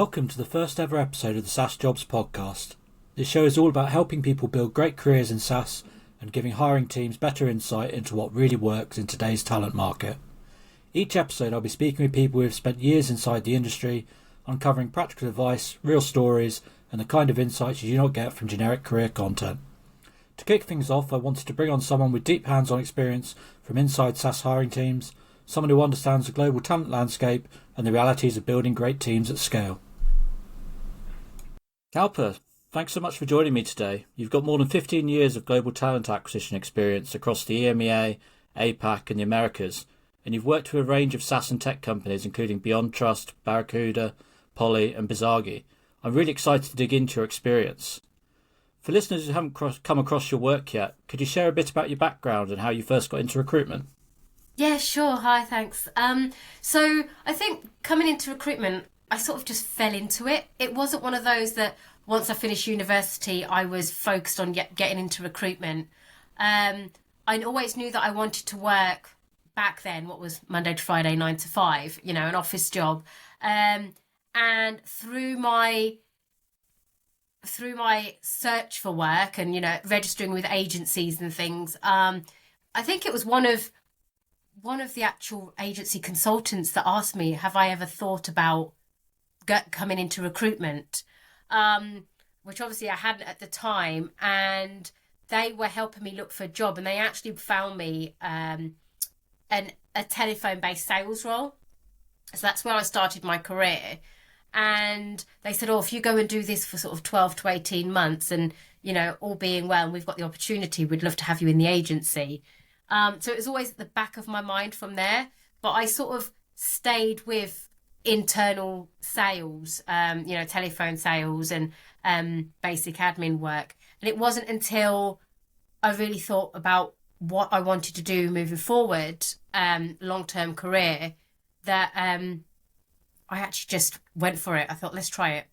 Welcome to the first ever episode of the SaaS Jobs podcast. This show is all about helping people build great careers in SaaS and giving hiring teams better insight into what really works in today's talent market. Each episode I'll be speaking with people who have spent years inside the industry, uncovering practical advice, real stories, and the kind of insights you do not get from generic career content. To kick things off, I wanted to bring on someone with deep hands-on experience from inside SaaS hiring teams, someone who understands the global talent landscape and the realities of building great teams at scale. Kalpa, thanks so much for joining me today. You've got more than 15 years of global talent acquisition experience across the EMEA, APAC and the Americas, and you've worked with a range of SaaS and tech companies including Beyond Trust, Barracuda, Poly and Bizargi. I'm really excited to dig into your experience. For listeners who haven't come across your work yet, could you share a bit about your background and how you first got into recruitment? Yeah, sure. Hi, thanks. So I think coming into recruitment, I sort of just fell into it. It wasn't one of those that once I finished university, I was focused on getting into recruitment. I always knew that I wanted to work back then, what was Monday to Friday, 9 to 5, an office job. And through my search for work and, registering with agencies and things, I think it was one of the actual agency consultants that asked me, have I ever thought about coming into recruitment? Which obviously I hadn't at the time, and they were helping me look for a job, and they actually found me a telephone-based sales role. So that's where I started my career. And they said, if you go and do this for sort of 12 to 18 months and, all being well, and we've got the opportunity, we'd love to have you in the agency. So it was always at the back of my mind from there, but I sort of stayed with internal sales, telephone sales and basic admin work. And it wasn't until I really thought about what I wanted to do moving forward, long-term career, that I actually just went for it. I thought, let's try it.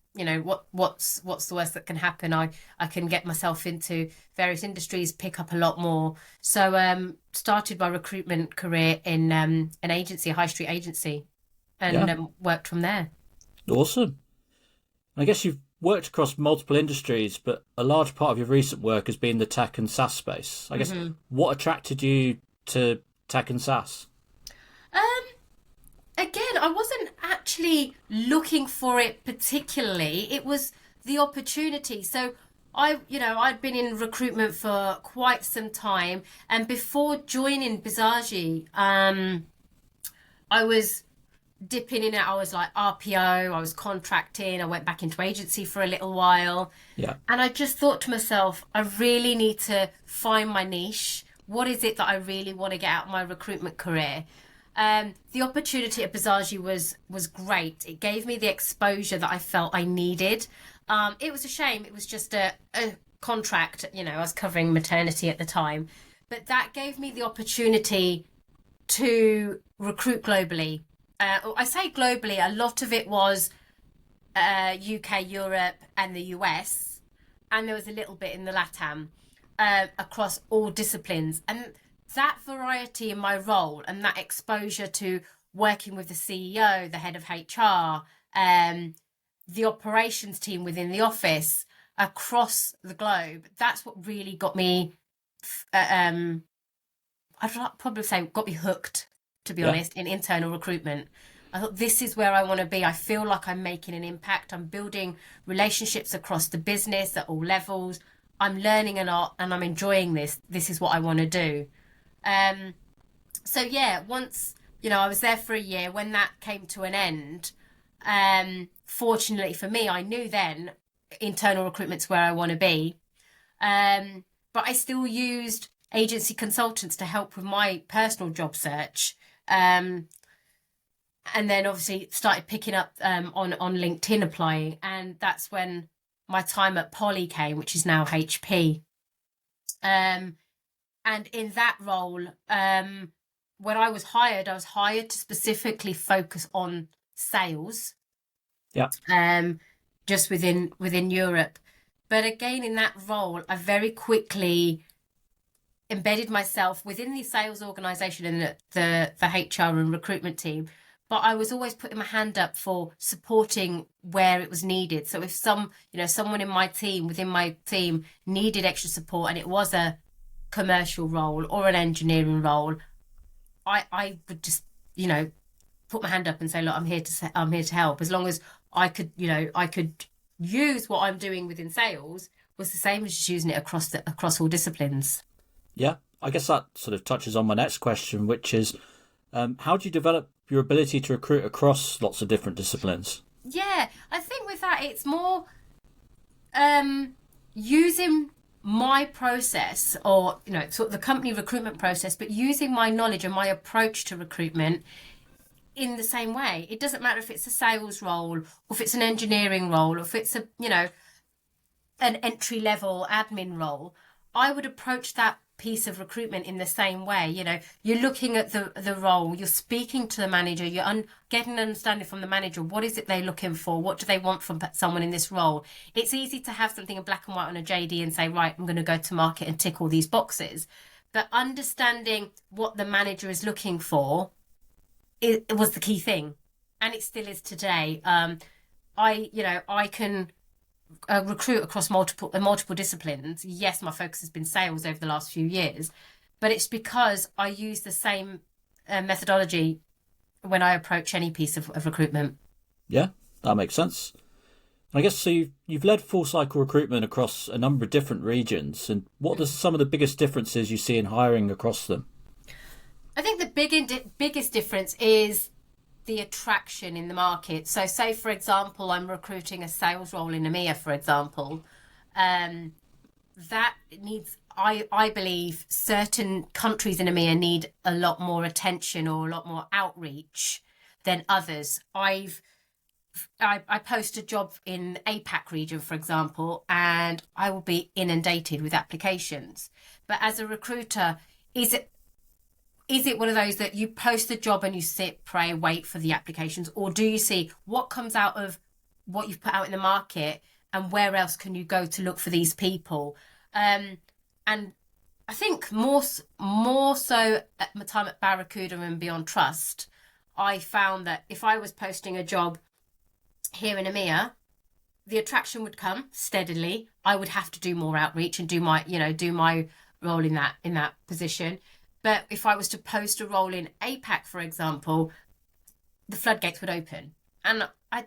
What's the worst that can happen? I can get myself into various industries, pick up a lot more. So started my recruitment career in an agency, a high street agency, and worked from there. Awesome. I guess you've worked across multiple industries, but a large part of your recent work has been the tech and SaaS space. I guess what attracted you to tech and SaaS? Again, I wasn't actually looking for it particularly. It was the opportunity. So I'd been in recruitment for quite some time, and before joining Bizargi, I was dipping in and out. I was like RPO, I was contracting, I went back into agency for a little while. Yeah. And I just thought to myself, I really need to find my niche. What is it that I really want to get out of my recruitment career? The opportunity at Bizargi was great. It gave me the exposure that I felt I needed. It was a shame. It was just a contract. I was covering maternity at the time, but that gave me the opportunity to recruit globally. I say globally, a lot of it was UK, Europe and the US, and there was a little bit in the LATAM, across all disciplines. And that variety in my role and that exposure to working with the CEO, the head of HR, the operations team within the office across the globe, that's what really got me, I'd probably say got me hooked, to be honest, in internal recruitment. I thought, this is where I want to be. I feel like I'm making an impact. I'm building relationships across the business at all levels. I'm learning a lot and I'm enjoying this. This is what I want to do. Once, I was there for a year. When that came to an end, fortunately for me, I knew then internal recruitment's where I want to be. But I still used agency consultants to help with my personal job search. And then obviously started picking up on LinkedIn applying. And that's when my time at Poly came, which is now HP. And in that role, when I was hired to specifically focus on sales. Yeah. Just within Europe. But again, in that role, I very quickly embedded myself within the sales organisation and the HR and recruitment team but I was always putting my hand up for supporting where it was needed. So if someone in my team, within my team, needed extra support and it was a commercial role or an engineering role, I would just, put my hand up and say, look, I'm here to help. As long as I could use what I'm doing within sales was the same as just using it across all disciplines. Yeah, I guess that sort of touches on my next question, which is, how do you develop your ability to recruit across lots of different disciplines? Yeah, I think with that, it's more using my process, or sort of the company recruitment process, but using my knowledge and my approach to recruitment in the same way. It doesn't matter if it's a sales role, or if it's an engineering role, or if it's an entry level admin role. I would approach that piece of recruitment in the same way. You're looking at the role, you're speaking to the manager, you're getting an understanding from the manager, what is it they're looking for, what do they want from someone in this role. It's easy to have something in black and white on a JD and say, right, I'm going to go to market and tick all these boxes, but understanding what the manager is looking for, it was the key thing, and it still is today. I can recruit across multiple disciplines. Yes, my focus has been sales over the last few years, but it's because I use the same methodology when I approach any piece of recruitment. Yeah, that makes sense. I guess so. You've led full cycle recruitment across a number of different regions, and what are some of the biggest differences you see in hiring across them? I think the biggest difference is the attraction in the market. So say, for example, I'm recruiting a sales role in EMEA, for example. That needs, I believe, certain countries in EMEA need a lot more attention or a lot more outreach than others. I post a job in APAC region, for example, and I will be inundated with applications. But as a recruiter, is it one of those that you post the job and you sit, pray, wait for the applications? Or do you see what comes out of what you've put out in the market and where else can you go to look for these people? And I think more so at my time at Barracuda and Beyond Trust, I found that if I was posting a job here in EMEA, the attraction would come steadily. I would have to do more outreach and do my role in that position. But if I was to post a role in APAC, for example, the floodgates would open. And I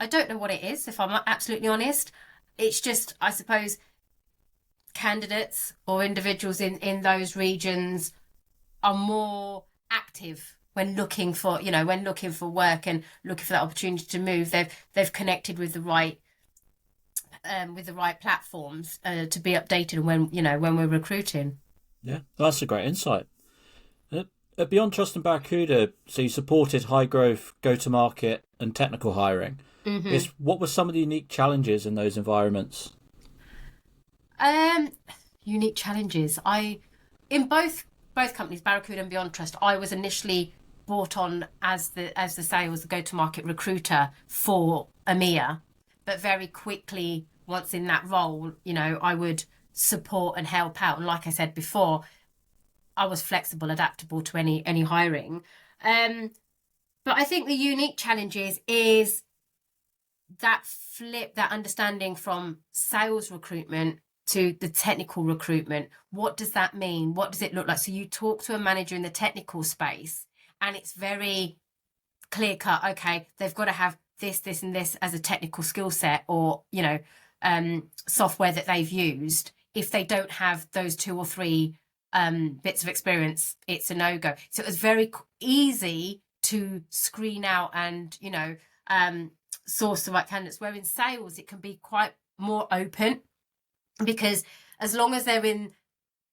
don't know what it is, if I'm absolutely honest. It's just, I suppose, candidates or individuals in those regions are more active when looking for work and looking for that opportunity to move. They've connected with the right platforms to be updated when we're recruiting. Yeah, that's a great insight. At Beyond Trust and Barracuda, so you supported high growth, go-to-market and technical hiring. Mm-hmm. What were some of the unique challenges in those environments? Unique challenges. In both companies, Barracuda and Beyond Trust, I was initially brought on as the sales go-to-market recruiter for EMEA, but very quickly, once in that role, I would support and help out. And like I said before, I was flexible, adaptable to any hiring. But I think the unique challenges is that flip, that understanding from sales recruitment to the technical recruitment. What does that mean? What does it look like? So you talk to a manager in the technical space and it's very clear cut. Okay, they've got to have this, and this as a technical skill set or, software that they've used. If they don't have those 2 or 3 bits of experience, it's a no-go. So it was very easy to screen out and source the right candidates, where in sales it can be quite more open, because as long as they're in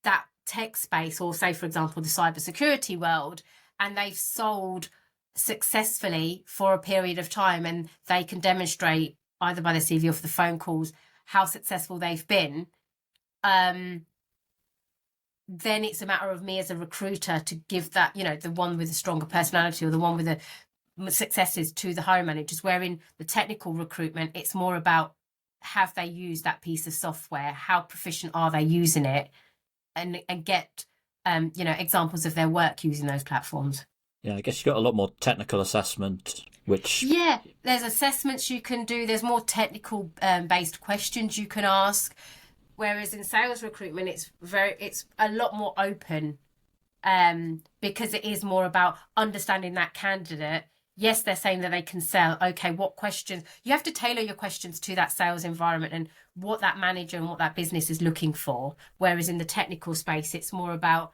that tech space, or say for example the cybersecurity world, and they've sold successfully for a period of time and they can demonstrate either by their CV or for the phone calls how successful they've been, then it's a matter of me as a recruiter to give that, the one with a stronger personality or the one with the successes to the hiring managers. Where in the technical recruitment, it's more about, have they used that piece of software? How proficient are they using it? And get, examples of their work using those platforms. Yeah, I guess you got a lot more technical assessment, which Yeah, there's assessments you can do. There's more technical based questions you can ask. Whereas in sales recruitment, it's a lot more open, because it is more about understanding that candidate. Yes, they're saying that they can sell. Okay, what questions? You have to tailor your questions to that sales environment and what that manager and what that business is looking for. Whereas in the technical space, it's more about,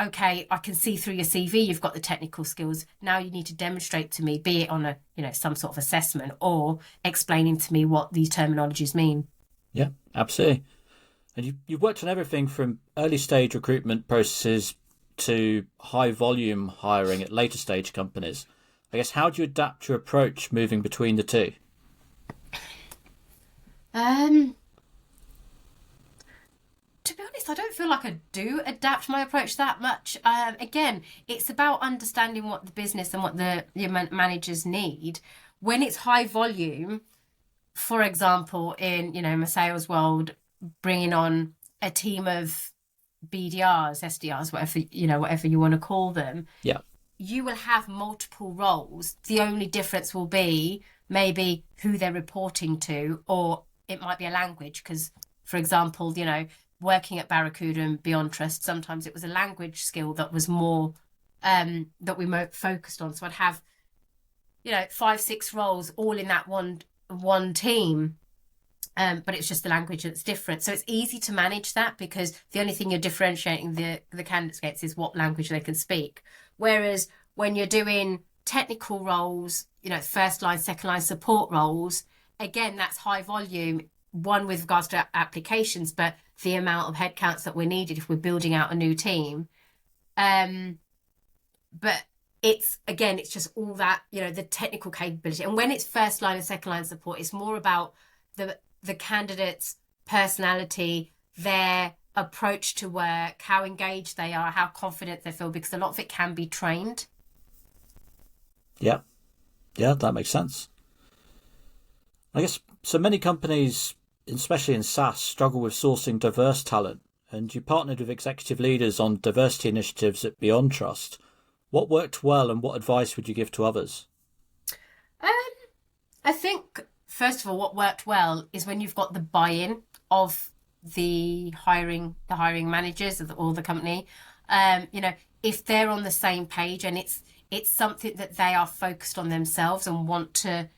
okay, I can see through your CV, you've got the technical skills. Now you need to demonstrate to me, be it on some sort of assessment or explaining to me what these terminologies mean. yeah, absolutely. And you've worked on everything from early stage recruitment processes to high volume hiring at later stage companies. I guess, how do you adapt your approach moving between the two? Um, to be honest, I don't feel like I do adapt my approach that much. Again, it's about understanding what the business and what your managers need. When it's high volume, for example, in my sales world, bringing on a team of BDRs, SDRs, whatever you want to call them, Yeah, you will have multiple roles. The only difference will be maybe who they're reporting to, or it might be a language. Because, for example, working at Barracuda and Beyond Trust, sometimes it was a language skill that was more that we focused on. So I'd have 5-6 roles all in that one team. But it's just the language that's different. So it's easy to manage that because the only thing you're differentiating the candidates against is what language they can speak. Whereas when you're doing technical roles, first line, second line support roles, again, that's high volume, one with regards to applications, but the amount of headcounts that we're needed if we're building out a new team. But it's just all that, the technical capability. And when it's first line and second line support, it's more about the candidate's personality, their approach to work, how engaged they are, how confident they feel, because a lot of it can be trained. yeah, that makes sense. I guess so many companies, especially in SaaS, struggle with sourcing diverse talent, and you partnered with executive leaders on diversity initiatives at Beyond Trust. What worked well and what advice would you give to others? I think, first of all, what worked well is when you've got the buy-in of the hiring managers or the company. If they're on the same page and it's something that they are focused on themselves and want to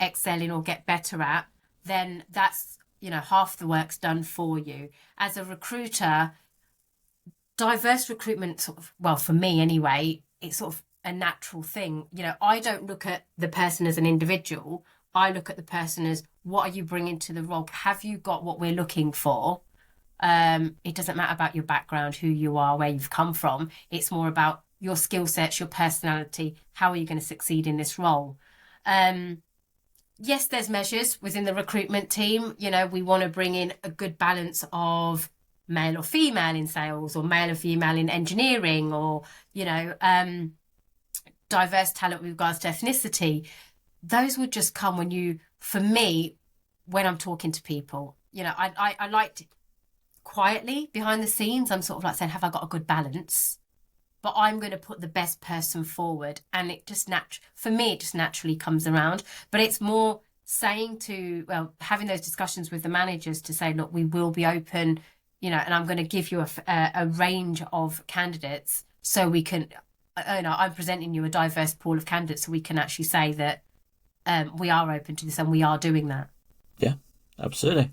excel in or get better at, then that's half the work's done for you. As a recruiter, diverse recruitment for me anyway, it's sort of a natural thing. I don't look at the person as an individual. I look at the person as, what are you bringing to the role? Have you got what we're looking for? It doesn't matter about your background, who you are, where you've come from. It's more about your skill sets, your personality. How are you going to succeed in this role? Yes, there's measures within the recruitment team. We want to bring in a good balance of male or female in sales, or male or female in engineering, or, diverse talent with regards to ethnicity. Those would just come for me, when I'm talking to people. I like to quietly behind the scenes, I'm sort of like saying, have I got a good balance? But I'm going to put the best person forward, and it just for me, it just naturally comes around. But it's more saying having those discussions with the managers to say, look, we will be open, and I'm going to give you a range of candidates, so we can, I'm presenting you a diverse pool of candidates, so we can actually say that we are open to this and we are doing that. Yeah, absolutely.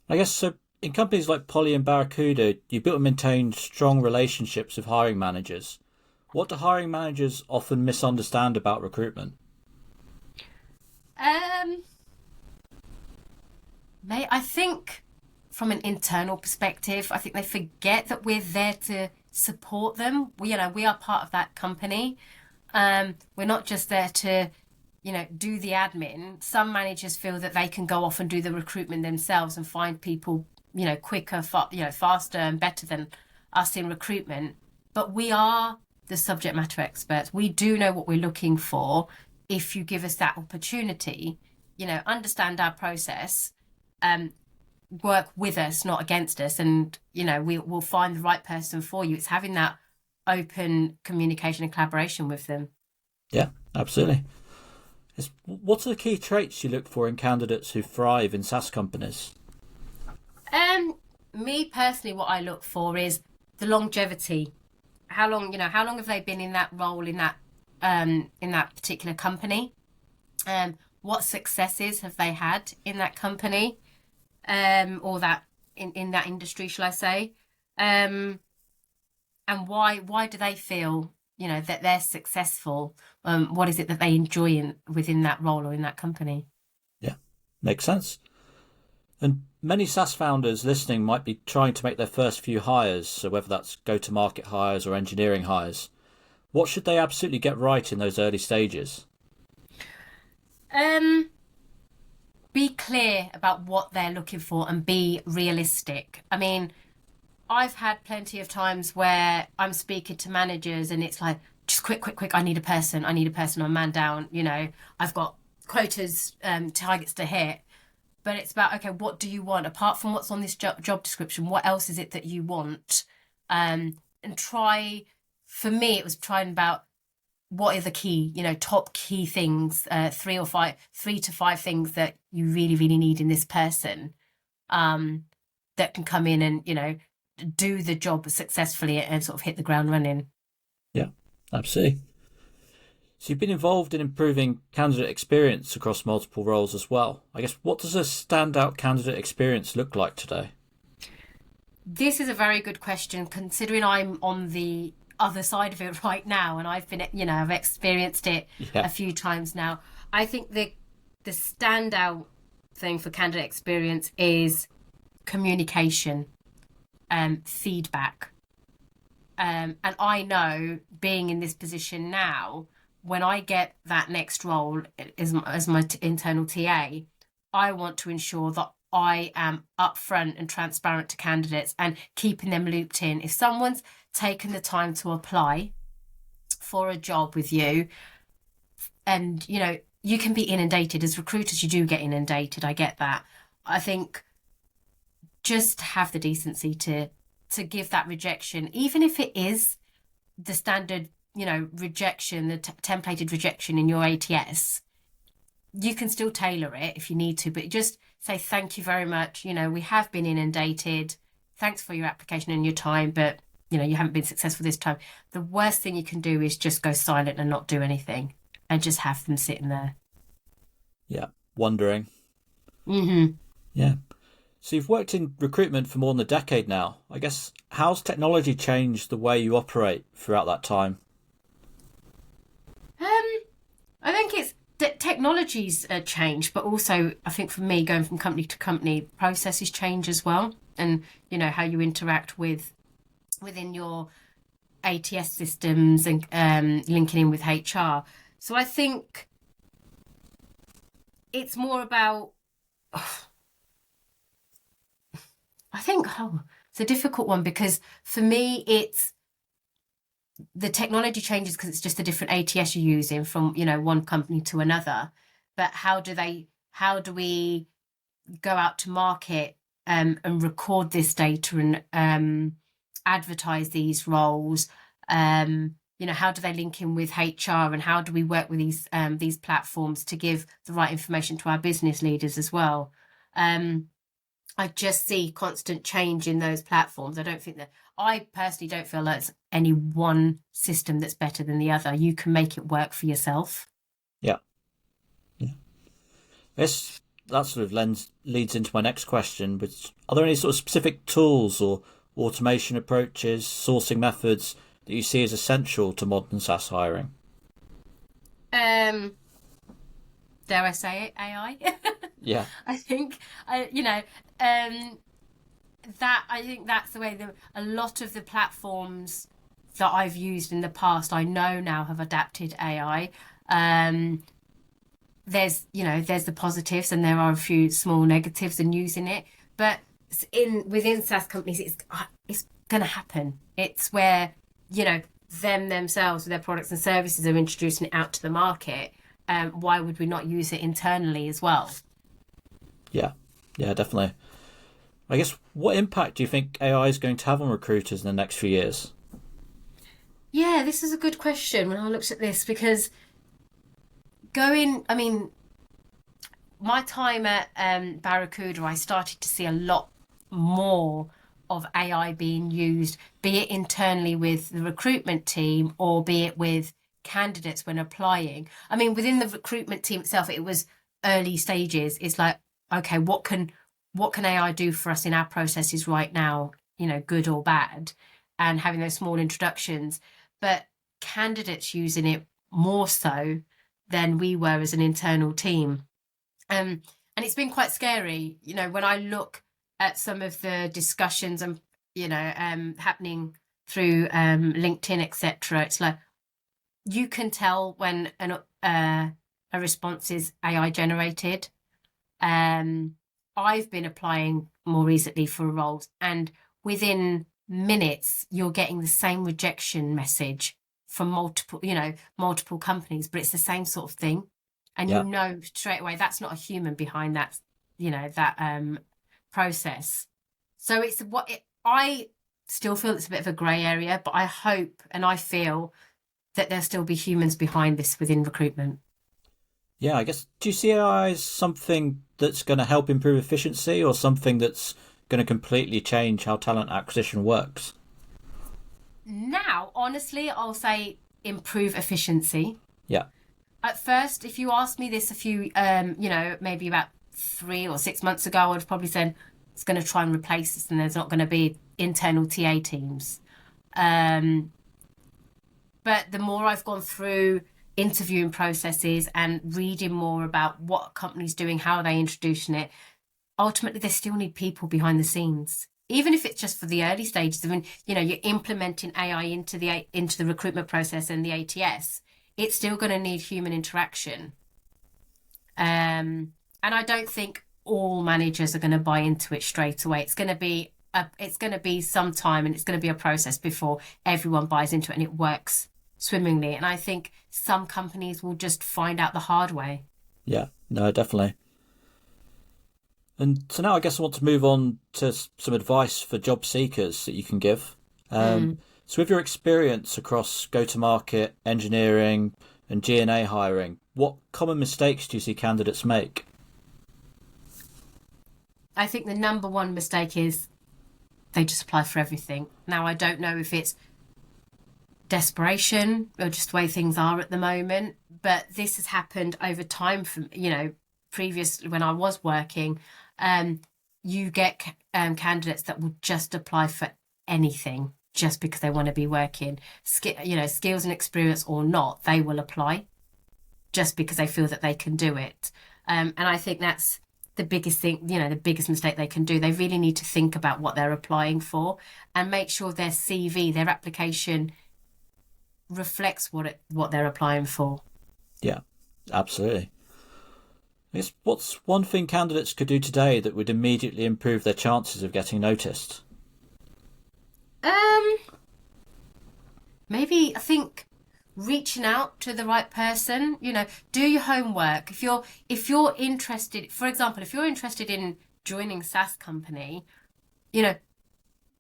I guess so. In companies like Poly and Barracuda, you built and maintained strong relationships with hiring managers. What do hiring managers often misunderstand about recruitment? I think from an internal perspective, I think they forget that we're there to support them. We are part of that company. We're not just there to do the admin. Some managers feel that they can go off and do the recruitment themselves and find people quicker, faster and better than us in recruitment. But we are the subject matter experts. We do know what we're looking for. If you give us that opportunity, understand our process, work with us, not against us, and we'll find the right person for you. It's having that open communication and collaboration with them. Yeah, absolutely. What are the key traits you look for in candidates who thrive in SaaS companies? Me personally, what I look for is the longevity. How long have they been in that role, in that particular company? What successes have they had in that company, or that in that industry, shall I say? And why do they feel that they're successful? What is it that they enjoy within that role or in that company? Yeah, makes sense. And many SaaS founders listening might be trying to make their first few hires, so whether that's go-to-market hires or engineering hires. What should they absolutely get right in those early stages? Be clear about what they're looking for and be realistic. I mean, I've had plenty of times where I'm speaking to managers and it's like, just quick, I need a person, I'm man down, I've got quotas, targets to hit. But it's about, okay, what do you want? Apart from what's on this job description, what else is it that you want? And for me, it was trying about what are the key, top key things, 3 to 5 things that you really, really need in this person, that can come in and, do the job successfully and sort of hit the ground running. Yeah, absolutely. So you've been involved in improving candidate experience across multiple roles as well. I guess, what does a standout candidate experience look like today? This is a very good question, considering I'm on the other side of it right now, and I've been, I've experienced it a few times now. I think the standout thing for candidate experience is communication, feedback. And I know, being in this position now, when I get that next role as my internal TA, I want to ensure that I am upfront and transparent to candidates and keeping them looped in. If someone's taken the time to apply for a job with you, and, you can be inundated. As recruiters, you do get inundated. I get that. I think just have the decency to give that rejection, even if it is the standard rejection, the templated rejection in your ATS. You can still tailor it if you need to, but just say, thank you very much. We have been inundated. Thanks for your application and your time, but, you haven't been successful this time. The worst thing you can do is just go silent and not do anything and just have them sitting there. Yeah, wondering. Mm-hmm. Yeah. So you've worked in recruitment for more than a decade now. I guess, how's technology changed the way you operate throughout that time? I think it's technology's changed, but also I think for me, going from company to company, processes change as well, and how you interact within your ATS systems and linking in with HR. So I think it's more about. It's a difficult one, because for me it's the technology changes because it's just a different ATS you're using from one company to another. But how do we go out to market and record this data and advertise these roles? How do they link in with HR, and how do we work with these platforms to give the right information to our business leaders as well? I just see constant change in those platforms. I personally don't feel like it's any one system that's better than the other. You can make it work for yourself. Yeah. I guess that sort of leads into my next question, but are there any sort of specific tools or automation approaches, sourcing methods that you see as essential to modern SaaS hiring? Dare I say it, AI? Yeah. I think, I think that's the way a lot of the platforms that I've used in the past, I know now have adapted AI. There's the positives and there are a few small negatives in using it, but within SaaS companies, it's going to happen. It's where, them themselves with their products and services are introducing it out to the market. Why would we not use it internally as well? Yeah, definitely. I guess, what impact do you think AI is going to have on recruiters in the next few years? Yeah, this is a good question when I looked at this because I mean, my time at Barracuda, I started to see a lot more of AI being used, be it internally with the recruitment team or be it with candidates when applying. I mean, within the recruitment team itself, it was early stages. It's like, okay, what can AI do for us in our processes right now, good or bad, and having those small introductions. But candidates using it more so than we were as an internal team. And it's been quite scary, when I look at some of the discussions and, happening through LinkedIn, etc. It's like you can tell when a response is AI generated. I've been applying more recently for roles, and within minutes, you're getting the same rejection message from multiple companies, but it's the same sort of thing. And Yeah. you'll know straight away that's not a human behind that, that process. So I still feel it's a bit of a grey area, but I hope and I feel that there'll still be humans behind this within recruitment. Yeah, I guess, do you see AI as something that's going to help improve efficiency or something that's going to completely change how talent acquisition works? Now, honestly, I'll say improve efficiency. Yeah. At first, if you asked me this a few, maybe about 3 or 6 months ago, I would have probably said it's going to try and replace this and there's not going to be internal TA teams. But the more I've gone through interviewing processes and reading more about what companies doing, how are they introducing it, ultimately they still need people behind the scenes. Even if it's just for the early stages, I mean, you're implementing AI into the recruitment process and the ATS, it's still going to need human interaction. And I don't think all managers are going to buy into it straight away. It's going to be some time, and it's going to be a process before everyone buys into it and it works swimmingly. And I think some companies will just find out the hard way. Yeah, no, definitely. And so now I guess I want to move on to some advice for job seekers that you can give. So with your experience across go-to-market, engineering and G&A hiring, what common mistakes do you see candidates make? I think the number one mistake is they just apply for everything. Now, I don't know if it's desperation or just the way things are at the moment, but this has happened over time from, previously when I was working. You get candidates that will just apply for anything just because they want to be working, skills and experience or not, they will apply just because they feel that they can do it. And I think that's the biggest thing, the biggest mistake they can do. They really need to think about what they're applying for and make sure their CV, their application reflects what they're applying for. Yeah, absolutely. I guess, what's one thing candidates could do today that would immediately improve their chances of getting noticed? Maybe I think reaching out to the right person, do your homework. If you're interested, for example, if you're interested in joining a SaaS company,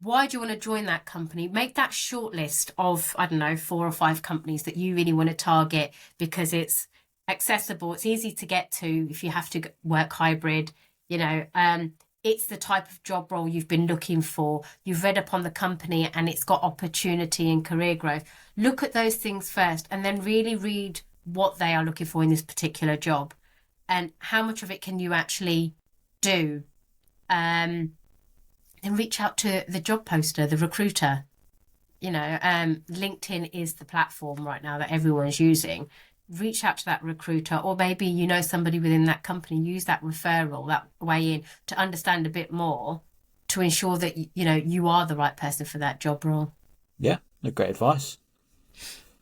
why do you want to join that company? Make that short list of, I don't know, 4 or 5 companies that you really want to target because it's accessible, it's easy to get to if you have to work hybrid, it's the type of job role you've been looking for, you've read up on the company and it's got opportunity and career growth. Look at those things first and then really read what they are looking for in this particular job and how much of it can you actually do. Then reach out to the job poster, the recruiter. LinkedIn is the platform right now that everyone's using. Reach out to that recruiter, or maybe somebody within that company, use that referral, that way in to understand a bit more to ensure that you are the right person for that job role. Yeah, great advice.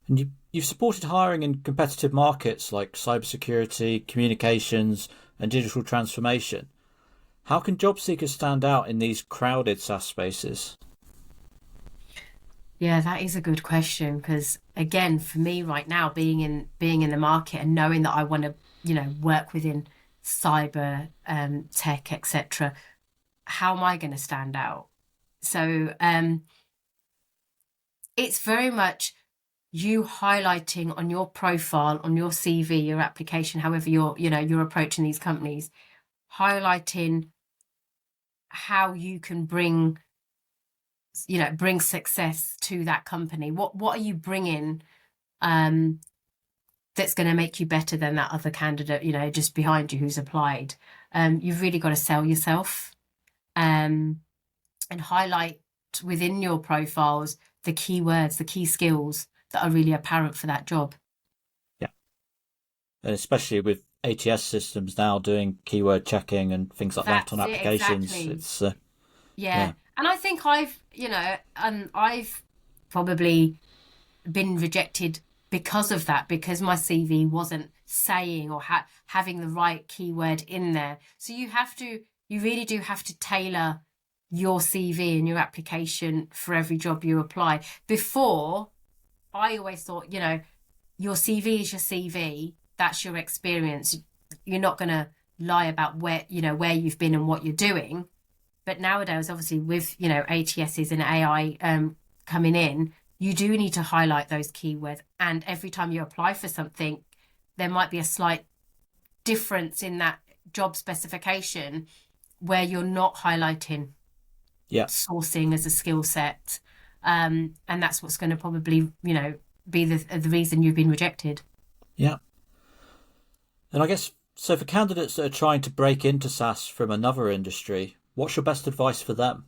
And you've supported hiring in competitive markets like cybersecurity, communications and digital transformation. How can job seekers stand out in these crowded SaaS spaces? Yeah, that is a good question because again, for me right now, being in the market and knowing that I want to, work within cyber, tech, etc., how am I going to stand out? So it's very much you highlighting on your profile, on your CV, your application, however you're approaching these companies, highlighting how you can bring success to that company. What are you bringing that's going to make you better than that other candidate, just behind you who's applied? You've really got to sell yourself, and highlight within your profiles the keywords, the key skills that are really apparent for that job. Yeah. And especially with ATS systems now doing keyword checking and things like that on applications. Exactly. It's yeah. And I think I've probably been rejected because of that, because my CV wasn't saying or having the right keyword in there. So you really do have to tailor your CV and your application for every job you apply. Before, I always thought, your CV is your CV. That's your experience. You're not going to lie about where you've been and what you're doing. But nowadays, obviously, with, ATSs and AI coming in, you do need to highlight those keywords. And every time you apply for something, there might be a slight difference in that job specification where you're not highlighting sourcing as a skill set. And that's what's going to probably, be the reason you've been rejected. Yeah. And I guess, so for candidates that are trying to break into SaaS from another industry, what's your best advice for them?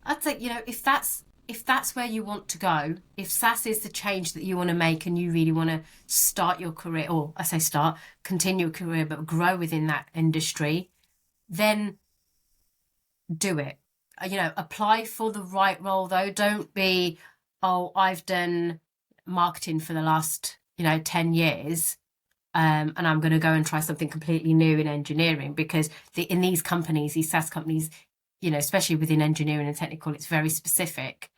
I'd say, if that's where you want to go, if SaaS is the change that you want to make and you really want to start your career, or I say start, continue a career, but grow within that industry, then do it. Apply for the right role though. Don't be, I've done marketing for the last, 10 years. And I'm going to go and try something completely new in engineering, because in these companies, these SaaS companies, especially within engineering and technical, it's very specific.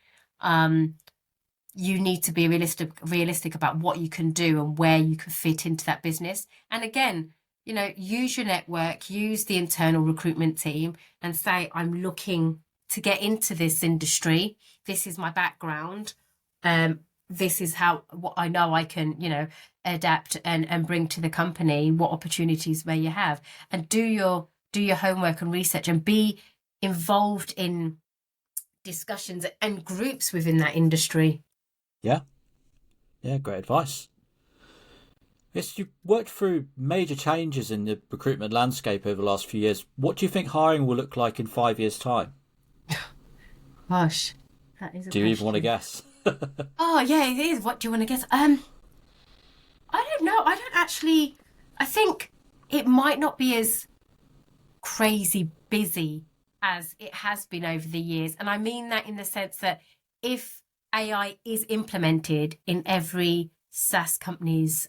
You need to be realistic about what you can do and where you can fit into that business. And again, use your network, use the internal recruitment team and say, I'm looking to get into this industry. This is my background. This is what I know I can, adapt and bring to the company. What opportunities may you have? And do your homework and research, and be involved in discussions and groups within that industry. Yeah, great advice. Yes, you've worked through major changes in the recruitment landscape over the last few years. What do you think hiring will look like in 5 years' time? Gosh, that is a Do you even want to guess? Oh, yeah, it is. What do you want to guess? I don't know. I think it might not be as crazy busy as it has been over the years. And I mean that in the sense that if AI is implemented in every SaaS company's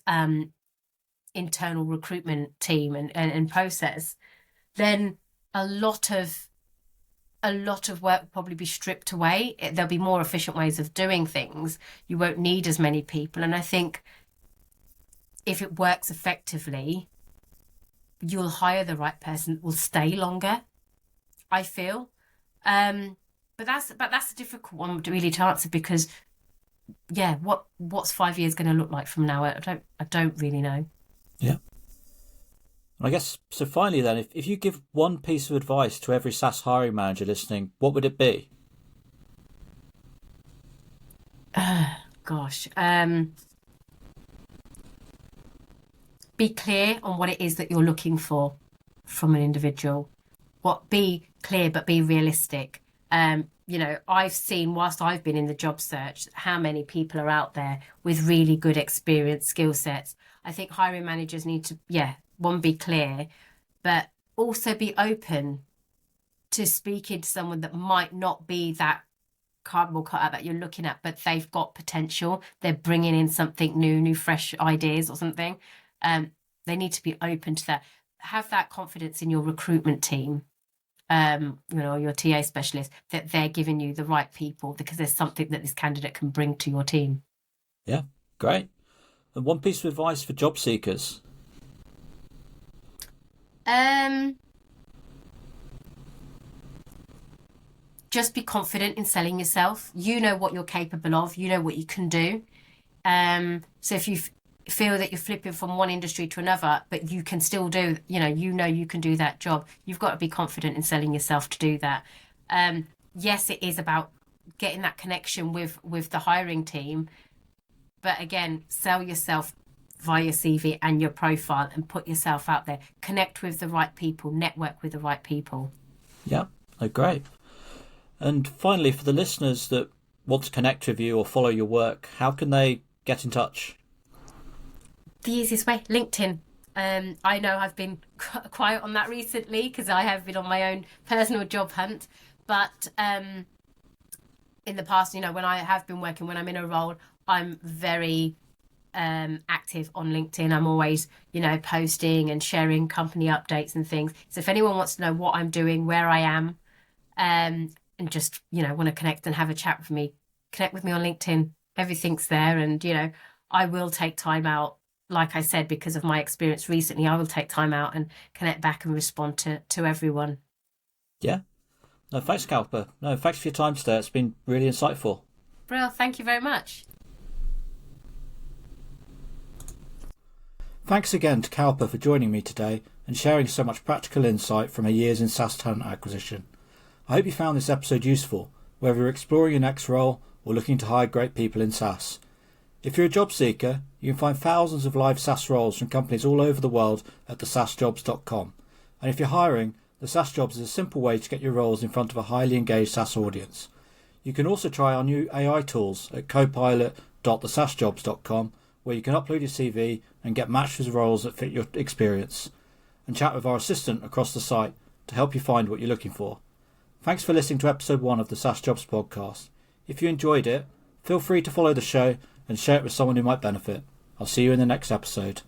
internal recruitment team and process, then a lot of work will probably be stripped away. There'll be more efficient ways of doing things. You won't need as many people. And I think if it works effectively, you'll hire the right person that will stay longer, I feel. But that's a difficult one to really answer, because what's 5 years going to look like from now? I don't really know. Yeah. I guess, so finally then, if you give one piece of advice to every SaaS hiring manager listening, what would it be? Gosh. Be clear on what it is that you're looking for from an individual. Be clear, but be realistic. I've seen, whilst I've been in the job search, how many people are out there with really good experience, skill sets. I think hiring managers need to, one, be clear, but also be open to speaking to someone that might not be that cardboard cutout that you're looking at, but they've got potential. They're bringing in something new, fresh ideas or something. They need to be open to that. Have that confidence in your recruitment team, your TA specialist, that they're giving you the right people, because there's something that this candidate can bring to your team. Yeah, great. And one piece of advice for job seekers? just be confident in selling yourself. You know what you're capable of. You know what you can do. So if you feel that you're flipping from one industry to another, but you can still do, you know you can do that job, you've got to be confident in selling yourself to do that. Yes, it is about getting that connection with the hiring team, but again, sell yourself via your CV and your profile and put yourself out there. Connect with the right people, network with the right people. Yeah, great. And finally, for the listeners that want to connect with you or follow your work, how can they get in touch? The easiest way, LinkedIn. I know I've been quiet on that recently because I have been on my own personal job hunt, but in the past, when I have been working, when I'm in a role, I'm very active on LinkedIn. I'm always, posting and sharing company updates and things. So if anyone wants to know what I'm doing, where I am, and just, want to connect and have a chat with me, connect with me on LinkedIn. Everything's there. And, I will take time out. Like I said, because of my experience recently, I will take time out and connect back and respond to everyone. Yeah. No, thanks, Kalpa. No, thanks for your time today. It's been really insightful. Brill, thank you very much. Thanks again to Kalpa for joining me today and sharing so much practical insight from her years in SaaS talent acquisition. I hope you found this episode useful, whether you're exploring your next role or looking to hire great people in SaaS. If you're a job seeker, you can find thousands of live SaaS roles from companies all over the world at thesaasjobs.com. And if you're hiring, the SaaS Jobs is a simple way to get your roles in front of a highly engaged SaaS audience. You can also try our new AI tools at copilot.thesaasjobs.com, where you can upload your CV and get matched with roles that fit your experience, and chat with our assistant across the site to help you find what you're looking for. Thanks for listening to episode 1 of the SaaS Jobs podcast. If you enjoyed it, feel free to follow the show and share it with someone who might benefit. I'll see you in the next episode.